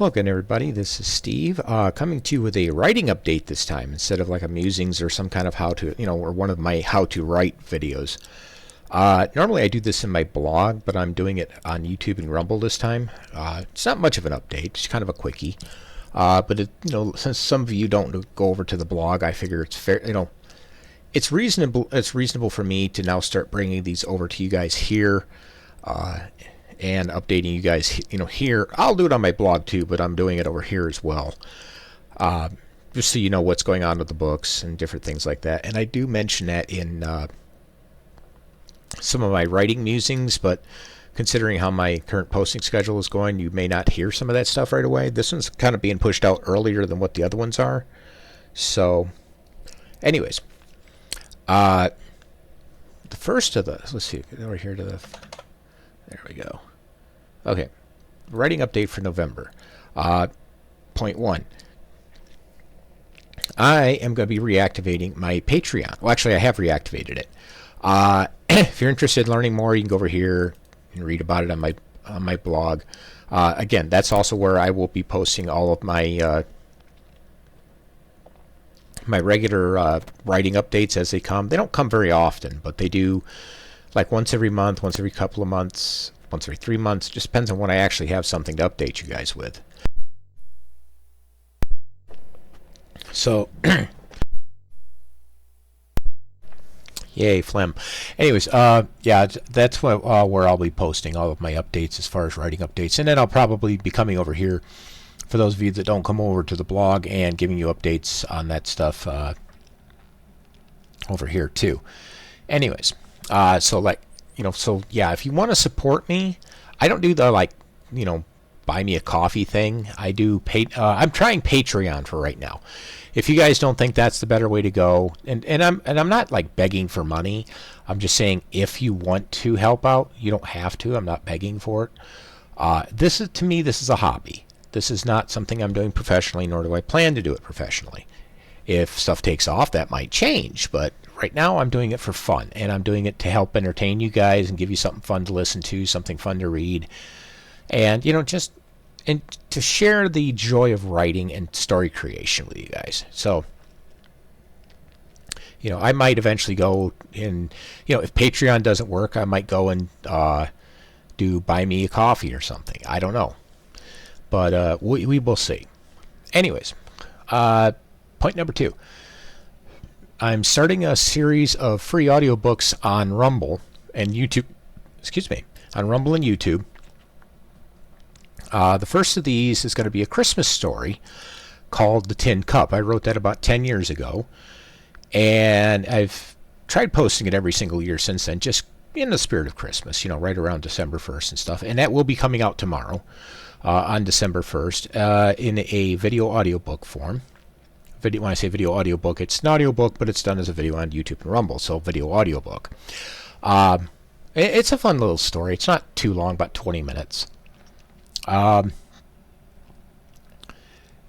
Welcome everybody, this is Steve, coming to you with a writing update this time instead of like a musings or some kind of how to, or one of my how to write videos. Normally I do this in my blog, but I'm doing it on YouTube and Rumble this time. It's not much of an update, it's kind of a quickie. But since some of you don't go over to the blog, I figure it's fair, it's reasonable for me to now start bringing these over to you guys here. And updating you guys, here. I'll do it on my blog too, but I'm doing it over here as well. Just so you know what's going on with the books and different things like that. And I do mention that in some of my writing musings, but considering how my current posting schedule is going, you may not hear some of that stuff right away. This one's kind of being pushed out earlier than what the other ones are. So, anyways, the first of the, let's see, over here to the, there we go. Okay, writing update for November. Point one. I am going to be reactivating my Patreon. Well, actually, I have reactivated it. If you're interested in learning more, you can go over here and read about it on my blog. Again, that's also where I will be posting all of my my regular writing updates as they come. They don't come very often, but they do, like once every month, once every couple of months, once every 3 months. Just depends on when I actually have something to update you guys with. So, yay, phlegm. Anyways, yeah, that's where I'll be posting all of my updates as far as writing updates. And then I'll probably be coming over here for those of you that don't come over to the blog and giving you updates on that stuff over here too. Anyways, so yeah, if you want to support me, I don't do the buy me a coffee thing. I do I'm trying Patreon for right now. If you guys don't think that's the better way to go, and I'm not like begging for money. I'm just saying if you want to help out, you don't have to. I'm not begging for it. This is a hobby. This is not something I'm doing professionally, nor do I plan to do it professionally. If stuff takes off, that might change, but right now I'm doing it for fun, and I'm doing it to help entertain you guys and give you something fun to listen to, something fun to read, and just to share the joy of writing and story creation with you guys. So, I might eventually go in, if Patreon doesn't work, I might go and do buy me a coffee or something. I don't know, but we will see. Anyways, point number 2. I'm starting a series of free audiobooks on Rumble and YouTube. On Rumble and YouTube. The first of these is going to be a Christmas story called The Tin Cup. I wrote that about 10 years ago, and I've tried posting it every single year since then, just in the spirit of Christmas, right around December 1st and stuff. And that will be coming out tomorrow on December 1st in a video audiobook form. When I say video audiobook, it's an audiobook, but it's done as a video on YouTube and Rumble, so video audiobook. It's a fun little story. It's not too long, about 20 minutes. And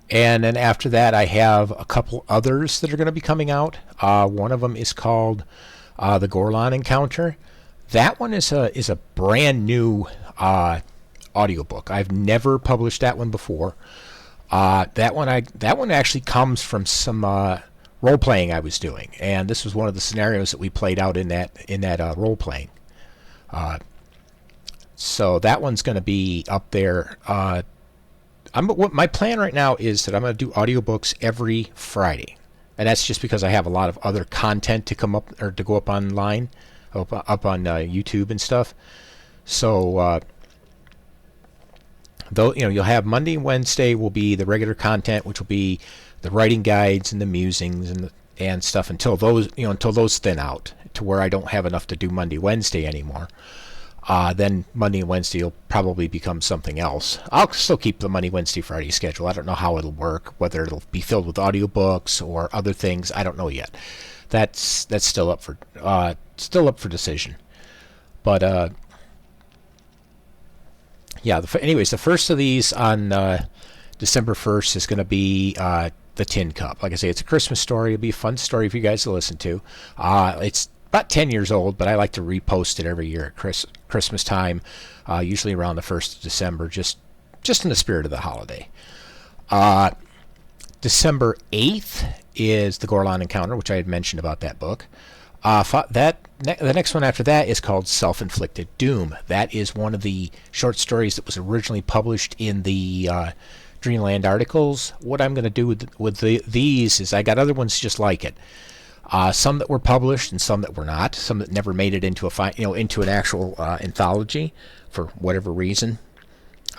then after that, I have a couple others that are going to be coming out. One of them is called The Gorlon Encounter. That one is a brand new audiobook. I've never published that one before. That one actually comes from some role playing I was doing, and this was one of the scenarios that we played out in that role playing. So that one's going to be up there. My plan right now is that I'm going to do audiobooks every Friday, and that's just because I have a lot of other content to come up or to go up online, up on YouTube and stuff. So. Though you'll have Monday and Wednesday will be the regular content, which will be the writing guides and the musings and stuff until those thin out to where I don't have enough to do Monday, Wednesday anymore. Then Monday and Wednesday will probably become something else. I'll still keep the Monday, Wednesday, Friday schedule. I don't know how it'll work, whether it'll be filled with audiobooks or other things. I don't know yet. That's still up for decision. But yeah, anyways, the first of these on December 1st is going to be The Tin Cup. Like I say, it's a Christmas story. It'll be a fun story for you guys to listen to. It's about 10 years old, but I like to repost it every year at Christmas time, usually around the 1st of December, just just in the spirit of the holiday. December 8th is the Gorlon Encounter, which I had mentioned about that book. The next one after that is called Self-Inflicted Doom. That is one of the short stories that was originally published in the Dreamland articles. What I'm going to do with these is I got other ones just like it. Some that were published and some that were not. Some that never made it into into an actual anthology for whatever reason.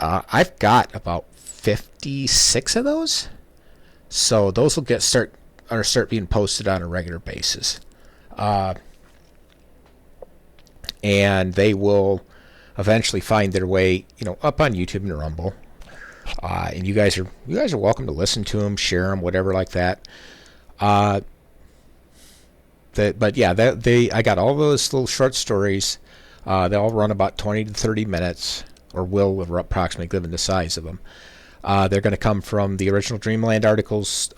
I've got about 56 of those. So those will start being posted on a regular basis. And they will eventually find their way, up on YouTube and Rumble. And you guys are welcome to listen to them, share them, whatever like that. I got all those little short stories. They all run about 20 to 30 minutes, or will approximately, given the size of them. They're going to come from the original Dreamland articles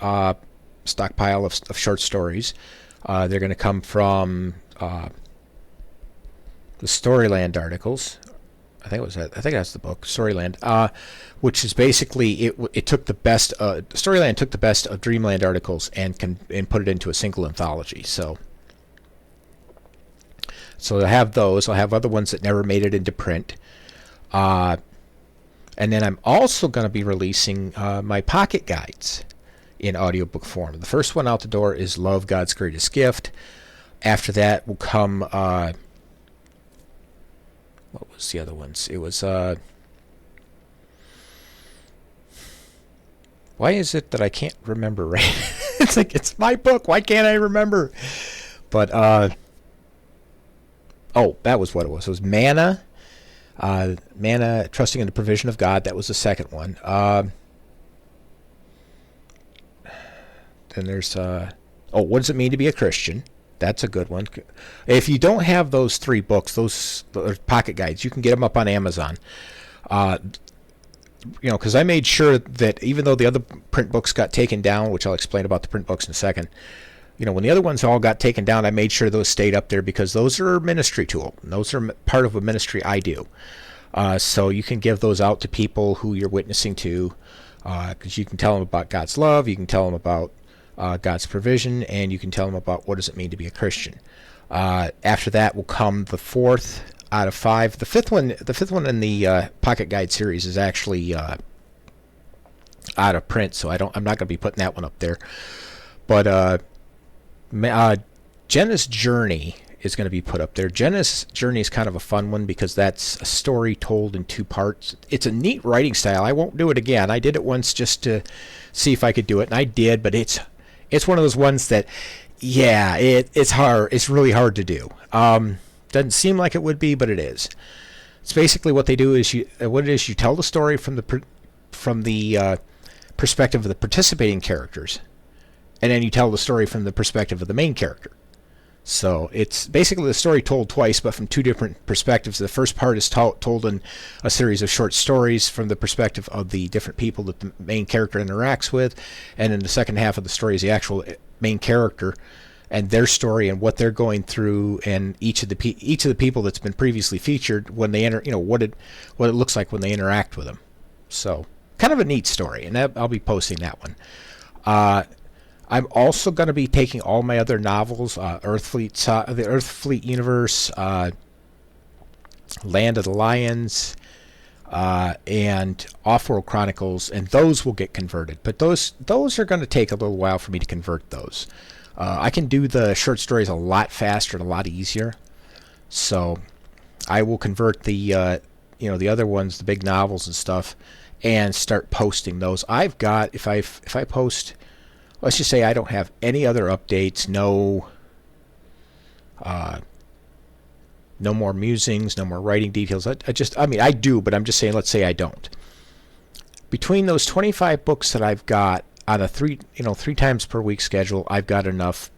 stockpile of short stories. They're going to come from the Storyland articles. I think that's the book, Storyland, which is basically it took the best. Storyland took the best of Dreamland articles and put it into a single anthology. So I have those. I'll have other ones that never made it into print. And then I'm also going to be releasing my pocket guides in audiobook form. The first one out the door is Love, God's Greatest Gift. After that will come... what was the other ones? It was... why is it that I can't remember, right? It's like, it's my book. Why can't I remember? But, that was what it was. It was Manna. Manna, Trusting in the Provision of God. That was the second one. Then there's What Does It Mean to Be a Christian? That's a good one. If you don't have those 3 books, those pocket guides, you can get them up on Amazon. Because I made sure that even though the other print books got taken down, which I'll explain about the print books in a second, when the other ones all got taken down, I made sure those stayed up there because those are a ministry tool. Those are part of a ministry I do. So you can give those out to people who you're witnessing to, because you can tell them about God's love, you can tell them about God's provision, and you can tell them about what does it mean to be a Christian. After that will come the 4th out of 5. The fifth one in the Pocket Guide series is actually out of print, so I'm not going to be putting that one up there. But Jenna's Journey is going to be put up there. Jenna's Journey is kind of a fun one because that's a story told in 2 parts. It's a neat writing style. I won't do it again. I did it once just to see if I could do it, and I did, but it's one of those ones that, it's hard. It's really hard to do. Doesn't seem like it would be, but it is. It's basically what they do is you tell the story from the perspective of the participating characters, and then you tell the story from the perspective of the main character. So it's basically the story told twice, but from 2 different perspectives. The first part is told in a series of short stories from the perspective of the different people that the main character interacts with, and in the second half of the story is the actual main character and their story and what they're going through, and each of the people that's been previously featured when they enter, what it looks like when they interact with them. So kind of a neat story, and I'll be posting that one. I'm also going to be taking all my other novels, the Earth Fleet Universe, Land of the Lions, and Off-World Chronicles, and those will get converted. But those are going to take a little while for me to convert those. I can do the short stories a lot faster and a lot easier. So I will convert the other ones, the big novels and stuff, and start posting those. I've got, if I post, let's just say I don't have any other updates, no more musings, no more writing details. I do, but I'm just saying, let's say I don't. Between those 25 books that I've got on a 3 times per week schedule, I've got enough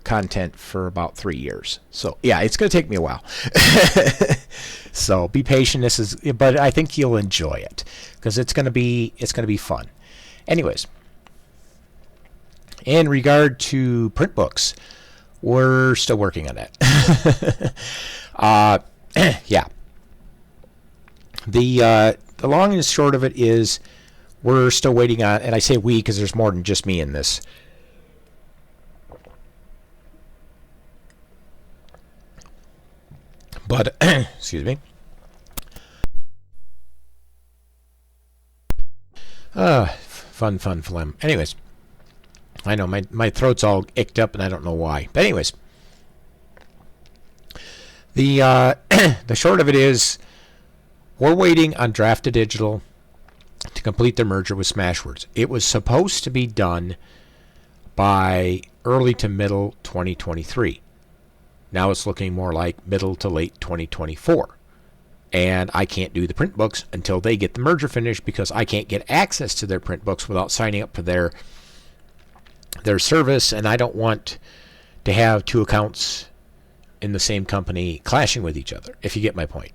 content for about 3 years. So yeah, it's going to take me a while. So be patient. But I think you'll enjoy it because it's going to be fun. Anyways, in regard to print books, we're still working on that. Yeah. the long and short of it is we're still waiting on, and I say we because there's more than just me in this. But, excuse me. Fun phlegm. Anyways, I know my throat's all icked up and I don't know why. But anyways, the the short of it is we're waiting on Draft to Digital to complete their merger with Smashwords. It was supposed to be done by early to middle 2023. Now it's looking more like middle to late 2024. And I can't do the print books until they get the merger finished because I can't get access to their print books without signing up for their service, and I don't want to have two accounts in the same company clashing with each other, if you get my point.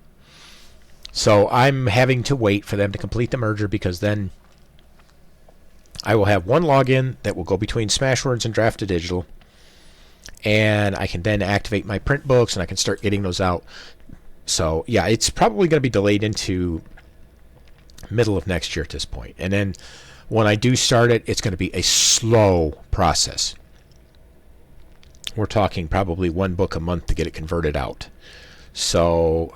So I'm having to wait for them to complete the merger because then I will have one login that will go between Smashwords and Draft to Digital, and I can then activate my print books and I can start getting those out. So yeah, it's probably going to be delayed into middle of next year at this point. And then when I do start it, it's going to be a slow process. We're talking probably one book a month to get it converted out. So,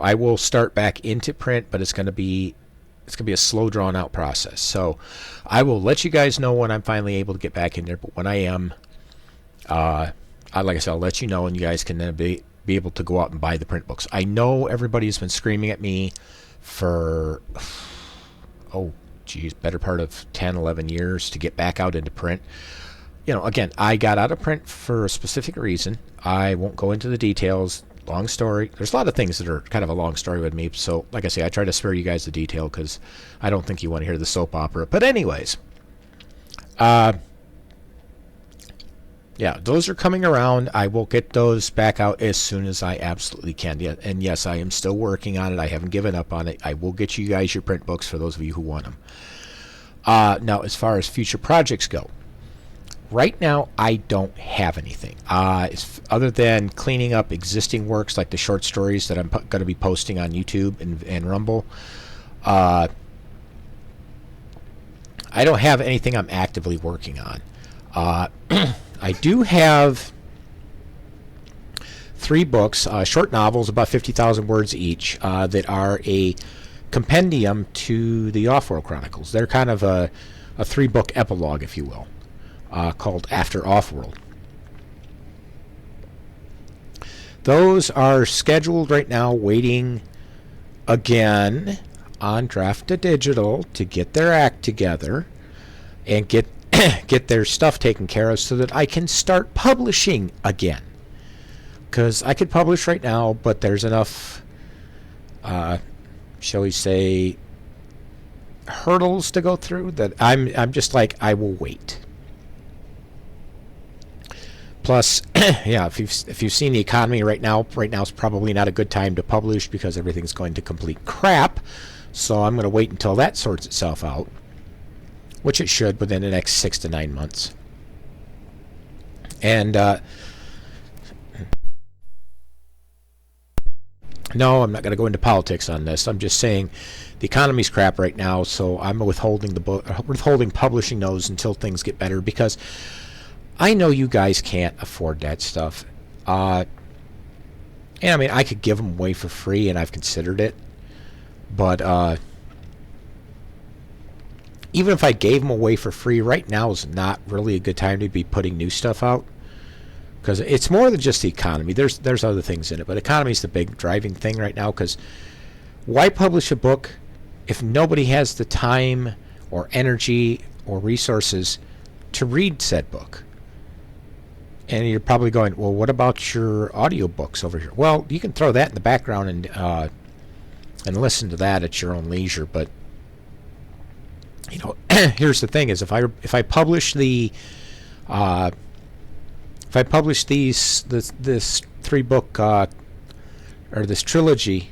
I will start back into print, but it's going to be a slow, drawn out process. So I will let you guys know when I'm finally able to get back in there. But when I am, like I said, I'll let you know, and you guys can then be able to go out and buy the print books. I know everybody's been screaming at me for, better part of 10, 11 years to get back out into print. Again, I got out of print for a specific reason. I won't go into the details. Long story. There's a lot of things that are kind of a long story with me. So, like I say, I try to spare you guys the detail because I don't think you want to hear the soap opera. But anyways, yeah, those are coming around. I will get those back out as soon as I absolutely can. Yeah, and yes, I am still working on it. I haven't given up on it. I will get you guys your print books for those of you who want them. Now, as far as future projects go, right now I don't have anything. Other than cleaning up existing works like the short stories that I'm going to be posting on YouTube and Rumble. I don't have anything I'm actively working on. I do have 3 books, short novels, about 50,000 words each, that are a compendium to the Offworld Chronicles. They're kind of a 3-book epilogue, if you will, called After Offworld. Those are scheduled right now, waiting again on Draft to Digital to get their act together and get their stuff taken care of so that I can start publishing again. Because I could publish right now, but there's enough, shall we say, hurdles to go through that I'm just like, I will wait. Plus, yeah, if you've seen the economy right now is probably not a good time to publish because everything's going to complete crap. So I'm going to wait until that sorts itself out, which it should within the next 6 to 9 months. And no, I'm not going to go into politics on this. I'm just saying the economy's crap right now, so I'm withholding publishing those until things get better because I know you guys can't afford that stuff. And I mean, I could give them away for free, and I've considered it, but even if I gave them away for free, right now is not really a good time to be putting new stuff out because it's more than just the economy. There's other things in it, but economy is the big driving thing right now because why publish a book if nobody has the time or energy or resources to read said book? And you're probably going, well, what about your audiobooks over here? Well, you can throw that in the background and listen to that at your own leisure, but here's the thing: is if I publish this 3-book or this trilogy,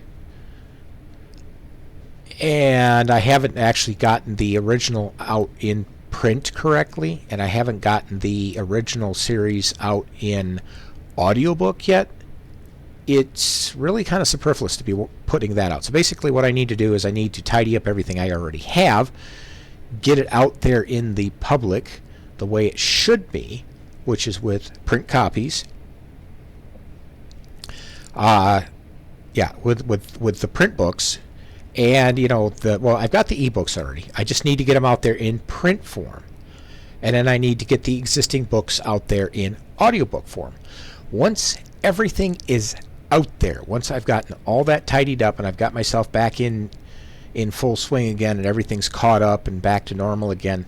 and I haven't actually gotten the original out in print correctly, and I haven't gotten the original series out in audiobook yet, it's really kind of superfluous to be putting that out. So basically what I need to do is I need to tidy up everything I already have, get it out there in the public the way it should be, which is with print copies. With the print books, and I've got the ebooks already. I just need to get them out there in print form, and then I need to get the existing books out there in audiobook form. Once everything is out there, once I've gotten all that tidied up and I've got myself back in full swing again and everything's caught up and back to normal again,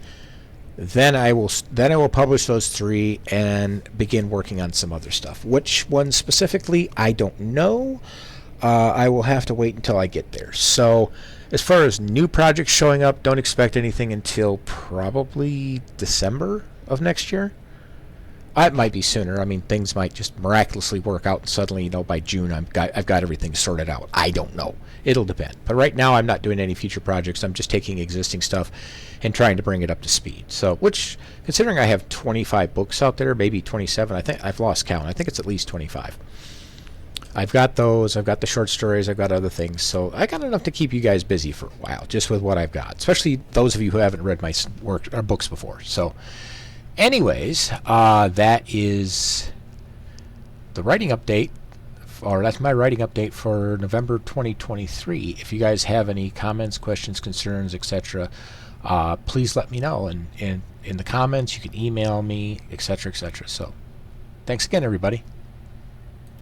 then I will publish those 3 and begin working on some other stuff. Which one specifically, I don't know. I will have to wait until I get there. So as far as new projects showing up, don't expect anything until probably December of next year. It might be sooner. I mean, things might just miraculously work out and suddenly, by June I've got everything sorted out. I don't know. It'll depend. But right now I'm not doing any future projects. I'm just taking existing stuff and trying to bring it up to speed. So, which, considering I have 25 books out there, maybe 27, I think I've lost count. I think it's at least 25. I've got those. I've got the short stories. I've got other things. So I got enough to keep you guys busy for a while, just with what I've got. Especially those of you who haven't read my work or books before. So, anyways, that is the writing update, or that's my writing update for November 2023. If you guys have any comments, questions, concerns, etc., please let me know. And in the comments, you can email me, etc., etc. So, thanks again, everybody.